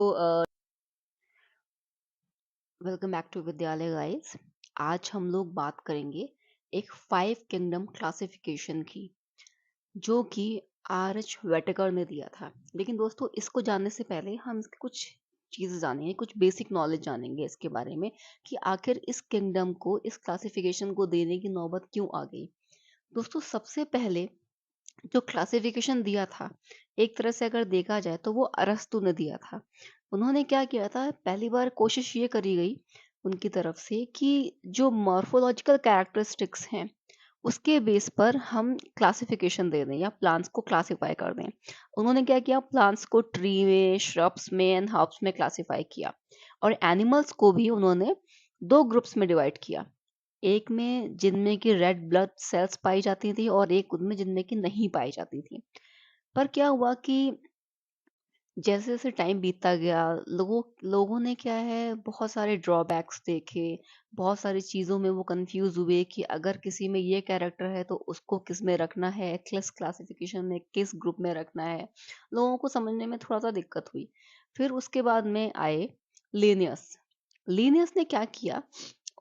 तो welcome back to विद्यालय guys. आज हम लोग बात करेंगे एक 5 किंगडम क्लासिफिकेशन की, जो कि आर एच वेटेकर ने दिया था। लेकिन दोस्तों, इसको जानने से पहले हम इसकी कुछ चीज़ें जानेंगे, कुछ बेसिक नॉलेज जानेंगे इसके बारे में कि आखिर इस किंगडम को, इस क्लासिफिकेशन को देने की नौबत क्यों आ गई। दोस्तों, सबसे पहले जो क्लासिफिकेशन दिया था, एक तरह से अगर देखा जाए तो वो अरस्तु ने दिया था। उन्होंने क्या किया था, पहली बार कोशिश ये करी गई उनकी तरफ से कि जो मॉर्फोलॉजिकल कैरेक्टरिस्टिक्स हैं उसके बेस पर हम क्लासिफिकेशन दे दें या प्लांट्स को क्लासिफाई कर दें। उन्होंने क्या किया, प्लांट्स को ट्री में, श्रब्स में एंड हर्ब्स में क्लासिफाई किया, और एनिमल्स को भी उन्होंने 2 ग्रुप्स में डिवाइड किया। एक में जिनमें की रेड ब्लड सेल्स पाई जाती थी और एक उनमें जिनमें की नहीं पाई जाती थी। पर क्या हुआ कि जैसे जैसे टाइम बीतता गया, लोगों ने क्या है, बहुत सारे ड्रॉबैक्स देखे, बहुत सारी चीज़ों में वो कंफ्यूज हुए कि अगर किसी में ये कैरेक्टर है तो उसको किस में रखना है, किस क्लासिफिकेशन में, किस ग्रुप में रखना है। लोगों को समझने में थोड़ा सा दिक्कत हुई। फिर उसके बाद में आए लीनियस। लीनियस ने क्या किया,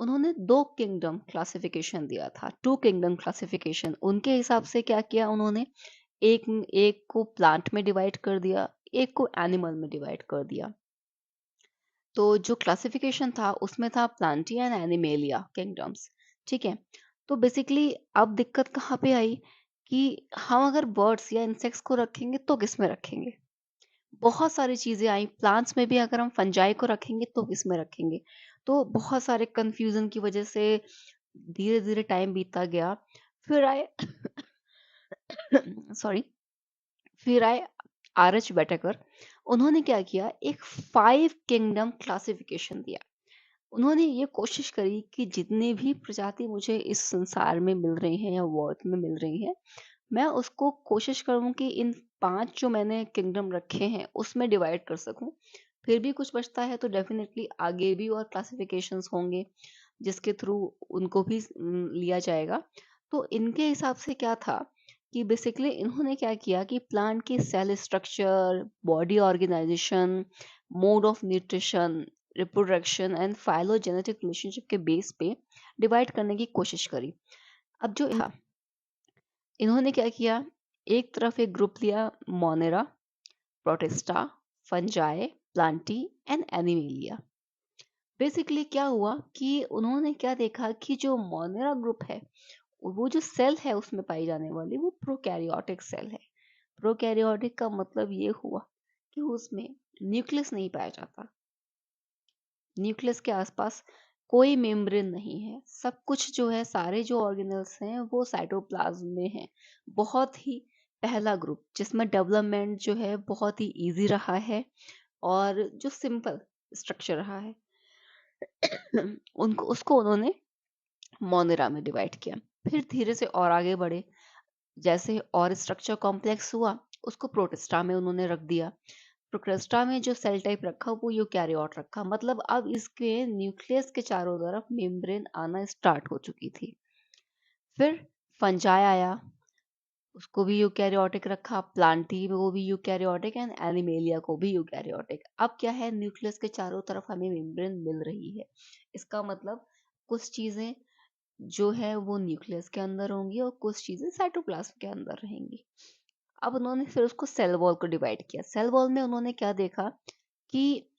उन्होंने 2 किंगडम क्लासिफिकेशन दिया था, 2 किंगडम क्लासिफिकेशन। उनके हिसाब से क्या किया उन्होंने, एक एक को प्लांट में डिवाइड कर दिया, एक को एनिमल में डिवाइड कर दिया। तो जो क्लासिफिकेशन था उसमें था प्लांटिया एंड एनिमेलिया किंगडम्स। ठीक है। तो बेसिकली अब दिक्कत कहाँ पे आई कि हम अगर बर्ड्स या इंसेक्ट्स को रखेंगे तो किस में रखेंगे। बहुत सारी चीजें आई, प्लांट्स में भी अगर हम फंजाई को रखेंगे तो किस में रखेंगे। तो बहुत सारे कंफ्यूजन की वजह से धीरे धीरे टाइम बीतता गया। फिर आए सॉरी, फिर आए आर एच बैटेकर। उन्होंने क्या किया, एक 5 किंगडम क्लासिफिकेशन दिया। उन्होंने ये कोशिश करी कि जितने भी प्रजाति मुझे इस संसार में मिल रही हैं या वर्ल्ड में मिल रही हैं, मैं उसको कोशिश करूं कि इन 5 जो मैंने किंगडम रखे हैं उसमें डिवाइड कर सकूं। फिर भी कुछ बचता है तो डेफिनेटली आगे भी और क्लासिफिकेशंस होंगे जिसके थ्रू उनको भी लिया जाएगा। तो इनके हिसाब से क्या था कि बेसिकली इन्होंने क्या किया कि प्लांट की cell structure, body organisation, mode of nutrition, reproduction and phylogenetic relationship के बेस पे डिवाइड करने की कोशिश करी। अब जो था, इन्होंने क्या किया, एक तरफ एक ग्रुप लिया, Monera, protista, fungi, Plantae and animalia. Basically क्या हुआ कि उन्होंने क्या देखा कि जो मोनेरा ग्रुप है, वो जो सेल है उसमें पाई जाने वाली वो प्रोकैरियोटिक सेल है। प्रोकैरियोटिक का मतलब ये हुआ कि उसमें न्यूक्लियस नहीं पाया जाता। न्यूक्लियस के आसपास कोई मेम्ब्रेन नहीं है। सब कुछ जो है, सारे जो ऑर्गेनल्स हैं वो साइटोप्लाज्म में है। बहुत ही पहला ग्रुप जिसमें डेवलपमेंट जो है बहुत ही इजी रहा है और जो सिंपल स्ट्रक्चर रहा है उनको उसको उन्होंने मोनेरा में डिवाइड किया। फिर धीरे से और आगे बढ़े, जैसे और स्ट्रक्चर कॉम्प्लेक्स हुआ उसको प्रोटिस्टा में उन्होंने रख दिया। प्रोटिस्टा में जो सेल टाइप रखा वो यूकैरियोट रखा। मतलब अब इसके न्यूक्लियस के चारों तरफ मेम्ब्रेन आना स्टार्ट हो चुकी थी। फिर फंजाई आया, उसको भी यूकैरियोटिक रखा, प्लांटी को भी यूकैरियोटिक एंड एनिमेलिया को भी यूकैरियोटिक। अब क्या है, न्यूक्लियस के चारों तरफ हमें मेम्ब्रेन मिल रही है। इसका मतलब कुछ चीजें जो है वो न्यूक्लियस के अंदर होंगी और कुछ चीजें साइटोप्लाज्म के अंदर रहेंगी। अब उन्होंने फिर उसको सेल वॉल को डिवाइड किया। सेल वॉल में उन्होंने क्या देखा कि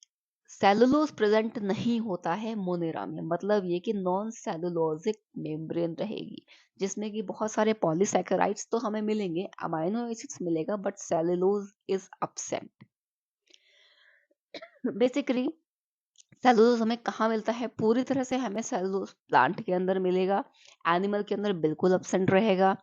सेलुलोज प्रेजेंट नहीं होता है मोनेरा में। मतलब ये कि नॉन सेलुलोजिक मेम्ब्रेन रहेगी जिसमें कि बहुत सारे पॉलीसैकेराइड्स तो हमें मिलेंगे, अमाइनो एसिड्स मिलेगा, but cellulose is absent। Basically cellulose हमें कहाँ मिलता है, पूरी तरह से हमें सेलुलोज प्लांट के अंदर मिलेगा, एनिमल के अंदर बिल्कुल एब्सेंट रहेगा,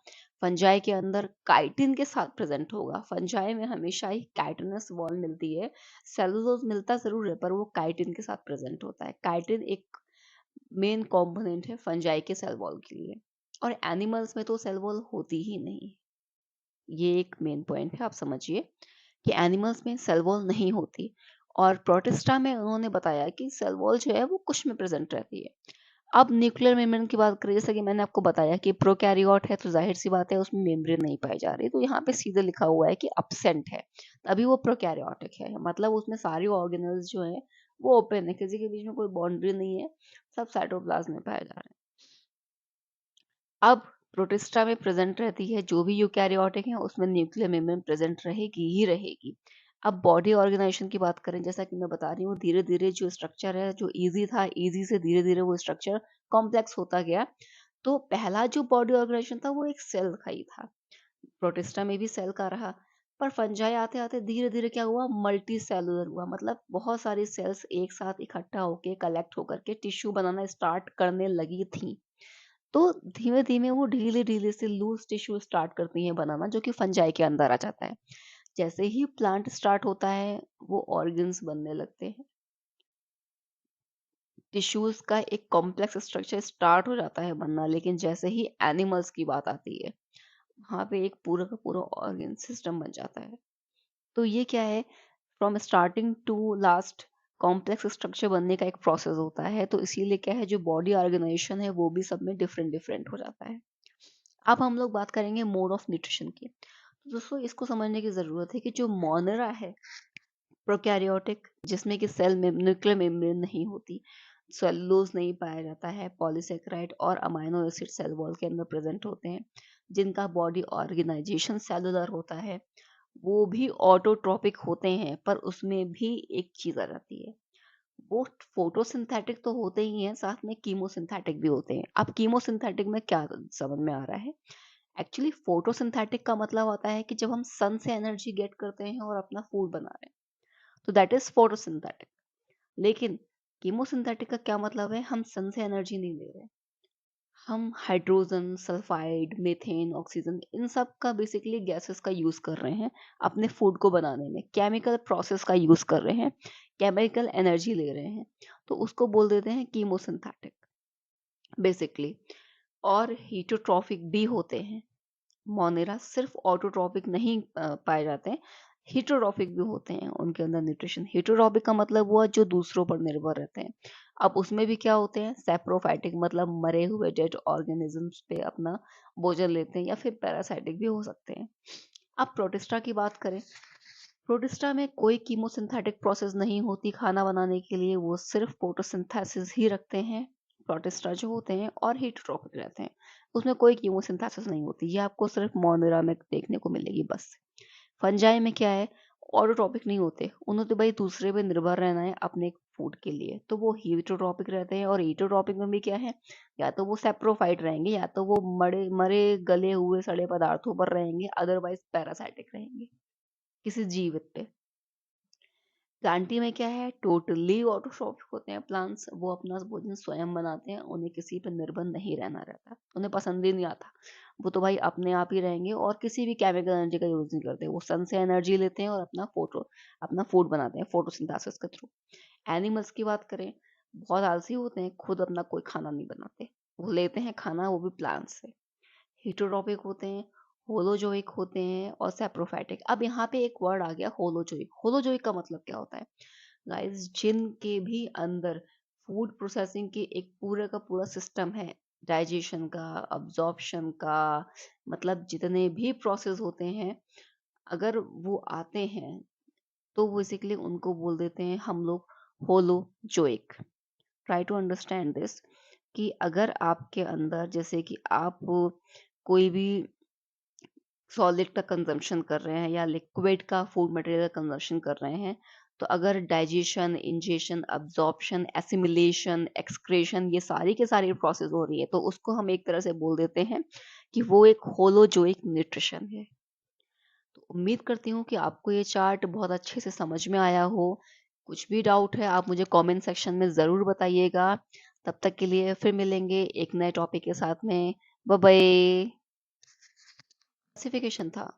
फंजाई के अंदर काइटिन के साथ प्रेजेंट होगा। फंजाई में हमेशा ही काइटिनस वॉल मिलती है, सेलुलोज मिलता जरूर है पर वो काइटिन के साथ प्रेजेंट होता है। काइटिन एक मेन कंपोनेंट है फंजाई के सेल वॉल के लिए, और एनिमल्स में तो सेल वॉल होती ही नहीं। ये एक मेन पॉइंट है, आप समझिए कि एनिमल्स में सेल वॉल नहीं होती। और प्रोटिस्टा में उन्होंने बताया कि सेल वॉल जो है वो कुछ में प्रेजेंट रहती है। अब न्यूक्लियर मेम्ब्रेन की बात करें, जैसा कि मैंने आपको बताया कि प्रोकैरियोट है तो जाहिर सी बात है उसमें मेम्ब्रेन नहीं पाई जा रही, तो यहाँ पे सीधे लिखा हुआ है कि अब्सेंट है, तभी वो प्रोकैरियोटिक है। मतलब उसमें सारी ऑर्गेनल्स जो हैं वो ओपन है, किसी के बीच में कोई बाउंड्री नहीं है, सब साइटोप्लाज्म में पाए जा रहे हैं। अब प्रोटिस्टा में प्रेजेंट रहती है, जो भी यूकैरियोटिक है उसमें न्यूक्लियर मेम्ब्रेन प्रेजेंट रहेगी ही रहेगी। अब बॉडी ऑर्गेनाइजेशन की बात करें, जैसा कि मैं बता रही हूँ, धीरे धीरे जो स्ट्रक्चर है, जो इजी था, इजी से धीरे धीरे वो स्ट्रक्चर कॉम्प्लेक्स होता गया। तो पहला जो बॉडी ऑर्गेनाइजेशन था वो एक सेल का ही था, प्रोटिस्टा में भी सेल का रहा। पर फंजाई आते आते धीरे धीरे क्या हुआ, मल्टी सेलुलर हुआ, मतलब बहुत सारी सेल्स एक साथ इकट्ठा होके कलेक्ट होकर के टिश्यू बनाना स्टार्ट करने लगी थी। तो धीमे धीमे वो ढीले ढीले से लूज टिश्यू स्टार्ट करती हैं बनाना, जो कि फंजाई के अंदर आ जाता है। जैसे ही प्लांट स्टार्ट होता है वो ऑर्गन्स बनने लगते हैं, टिश्यूज का एक कॉम्प्लेक्स स्ट्रक्चर स्टार्ट हो जाता है बनना। लेकिन जैसे ही एनिमल्स की बात आती है, वहाँ पे एक पूरा का पूरा ऑर्गन सिस्टम बन जाता है। तो ये क्या है, from starting to last complex structure बनने का एक प्रोसेस होता है। तो इसीलिए क्या है, जो बॉडी ऑर्गेनाइजेशन है वो भी सब में डिफरेंट डिफरेंट हो जाता है। अब हम लोग बात करेंगे मोड ऑफ न्यूट्रिशन की। तो दोस्तों इसको समझने की जरूरत है कि जो मोनेरा है प्रोकैरियोटिक, जिसमें कि सेल में न्यूक्लियर मेम्ब्रेन नहीं होती, सेलुलोज नहीं पाया जाता है, पॉलीसेकेराइड और अमाइनो एसिड सेल वॉल के अंदर प्रेजेंट होते हैं, जिनका बॉडी ऑर्गेनाइजेशन सेलुलर होता है, वो भी ऑटोट्रोपिक होते हैं। पर उसमें भी एक चीज आ जाती है, वो फोटोसिंथेटिक तो होते ही हैं, साथ में कीमोसिंथेटिक भी होते हैं। अब कीमोसिंथेटिक में क्या समझ में आ रहा है, एक्चुअली फोटोसिंथेटिक का मतलब होता है कि जब हम सन से एनर्जी गेट करते हैं और अपना फूड बना रहे हैं, तो दैट इज फोटोसिंथेटिक। लेकिन कीमोसिंथेटिक का क्या मतलब है, हम सन से एनर्जी नहीं ले रहे, हम हाइड्रोजन, सल्फाइड, मीथेन, ऑक्सीजन, इन सब का बेसिकली गैसेस का यूज कर रहे हैं अपने फूड को बनाने में, केमिकल प्रोसेस का यूज कर रहे हैं, केमिकल एनर्जी ले रहे हैं, तो उसको बोल देते हैं कीमोसिंथेटिक बेसिकली। और हीटोट्रॉफिक भी होते हैं, मोनेरा सिर्फ ऑटोट्रॉपिक नहीं पाए जाते हैं, हीटरोट्रॉपिक भी होते हैं उनके अंदर न्यूट्रिशन। हीटरोट्रॉपिक का मतलब हुआ जो दूसरों पर निर्भर रहते हैं। अब उसमें भी क्या होते हैं, सेप्रोफाइटिक, मतलब मरे हुए डेड ऑर्गेनिजम्स पे अपना भोजन लेते हैं, या फिर पैरासाइटिक भी हो सकते हैं। अब प्रोटिस्टा की बात करें, प्रोटिस्टा में कोई कीमोसिंथेटिक प्रोसेस नहीं होती खाना बनाने के लिए, वो सिर्फ फोटोसिंथेसिस ही रखते हैं प्रोटिस्टा जो होते हैं, और हीटरोट्रॉपिक रहते हैं, उसमें कोई कीमोसिंथेसिस नहीं होती। ये आपको सिर्फ मोनेरा में देखने को मिलेगी बस। फंजाई में क्या है, ऑटोट्रॉपिक नहीं होते, उन्हें तो भाई दूसरे पे निर्भर रहना है अपने फूड के लिए, तो वो हीटोट्रॉपिक रहते हैं। और हीटोट्रॉपिक में भी क्या है, या तो वो सेप्रोफाइट रहेंगे, या तो वो मरे मरे गले हुए सड़े पदार्थों पर रहेंगे, अदरवाइज पैरासाइटिक रहेंगे किसी जीवित पे। प्लांटी में क्या है, टोटली ऑटोट्रॉपिक होते हैं प्लांट्स, वो अपना भोजन स्वयं बनाते हैं, उन्हें किसी पर निर्भर नहीं रहना रहता, उन्हें पसंद ही नहीं आता, वो तो भाई अपने आप ही रहेंगे और किसी भी केमिकल एनर्जी का यूज नहीं करते, वो सन से एनर्जी लेते हैं और अपना फूड बनाते हैं फोटोसिंथेसिस के थ्रू। एनिमल्स की बात करें, बहुत आलसी होते हैं, खुद अपना कोई खाना नहीं बनाते, वो लेते हैं खाना वो भी प्लांट से। हीटरोट्रॉपिक होते हैं, होलोजोइक होते हैं, और सेप्रोफाइटिक। अब यहाँ पे एक वर्ड आ गया होलोजोइक। होलोजोइक का मतलब क्या होता है गाइस, जिनके भी अंदर फूड प्रोसेसिंग की एक पूरा का पूरा सिस्टम है, डाइजेशन का, अब्जॉर्प्शन का, मतलब जितने भी प्रोसेस होते हैं, अगर वो आते हैं तो बेसिकली उनको बोल देते हैं हम लोग holozoic. Try to understand this, कि अगर आपके अंदर, जैसे कि आप कोई भी सॉलिड का कंजम्पशन कर रहे हैं या लिक्विड का फूड मटेरियल का कंजम्पशन कर रहे हैं, तो अगर digestion, ingestion, absorption, assimilation, excretion, ये सारी के सारी प्रोसेस हो रही है, तो उसको हम एक तरह से बोल देते हैं कि वो एक होलोजोइक न्यूट्रिशन है। तो उम्मीद करती हूँ कि आपको ये चार्ट बहुत अच्छे से समझ में आया हो। कुछ भी डाउट है आप मुझे कमेंट सेक्शन में ज़रूर बताइएगा। तब तक के लिए फिर मिलेंगे एक नए टॉपिक के साथ में। Bye bye. क्लासिफिकेशन था।